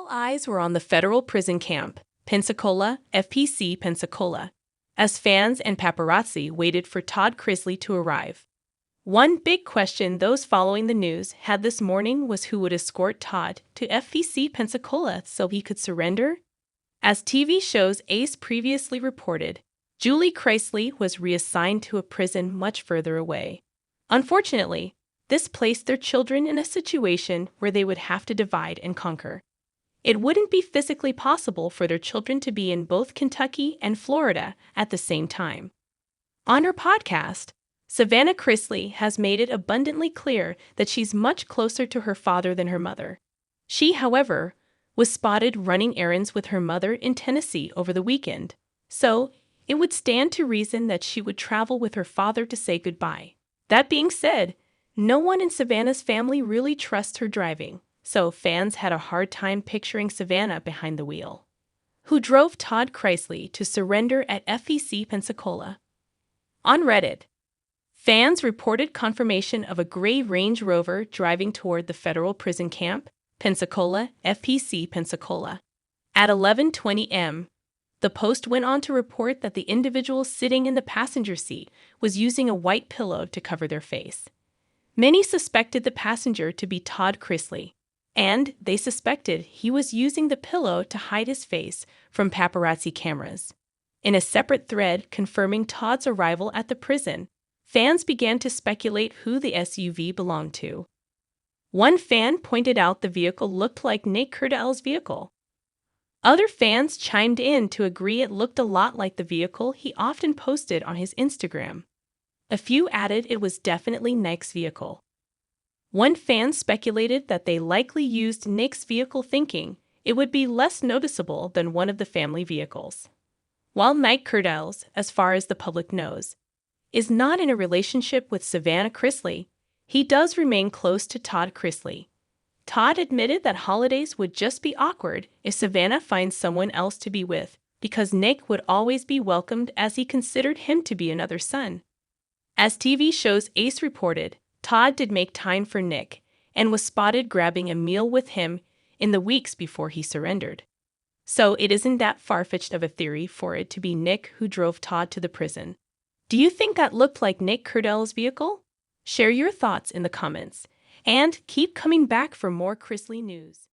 All eyes were on the federal prison camp, Pensacola, FPC, Pensacola, as fans and paparazzi waited for Todd Chrisley to arrive. One big question those following the news had this morning was who would escort Todd to FPC, Pensacola so he could surrender? As TV shows Ace previously reported, Julie Chrisley was reassigned to a prison much further away. Unfortunately, this placed their children in a situation where they would have to divide and conquer. It wouldn't be physically possible for their children to be in both Kentucky and Florida at the same time. On her podcast, Savannah Chrisley has made it abundantly clear that she's much closer to her father than her mother. She, however, was spotted running errands with her mother in Tennessee over the weekend, so it would stand to reason that she would travel with her father to say goodbye. That being said, no one in Savannah's family really trusts her driving, so fans had a hard time picturing Savannah behind the wheel. Who drove Todd Chrisley to surrender at FPC Pensacola? On Reddit, fans reported confirmation of a gray Range Rover driving toward the federal prison camp, Pensacola, FPC Pensacola. At 11:20 am, the Post went on to report that the individual sitting in the passenger seat was using a white pillow to cover their face. Many suspected the passenger to be Todd Chrisley, and they suspected he was using the pillow to hide his face from paparazzi cameras. In a separate thread confirming Todd's arrival at the prison, fans began to speculate who the SUV belonged to. One fan pointed out the vehicle looked like Nate Curdell's vehicle. Other fans chimed in to agree it looked a lot like the vehicle he often posted on his Instagram. A few added it was definitely Nick's vehicle. One fan speculated that they likely used Nick's vehicle thinking it would be less noticeable than one of the family vehicles. While Nate Curdell's, as far as the public knows, is not in a relationship with Savannah Chrisley, he does remain close to Todd Chrisley. Todd admitted that holidays would just be awkward if Savannah finds someone else to be with, because Nick would always be welcomed as he considered him to be another son. As TV shows Ace reported, Todd did make time for Nick and was spotted grabbing a meal with him in the weeks before he surrendered. So it isn't that far-fetched of a theory for it to be Nick who drove Todd to the prison. Do you think that looked like Nick Curdell's vehicle? Share your thoughts in the comments, and keep coming back for more Chrisley news.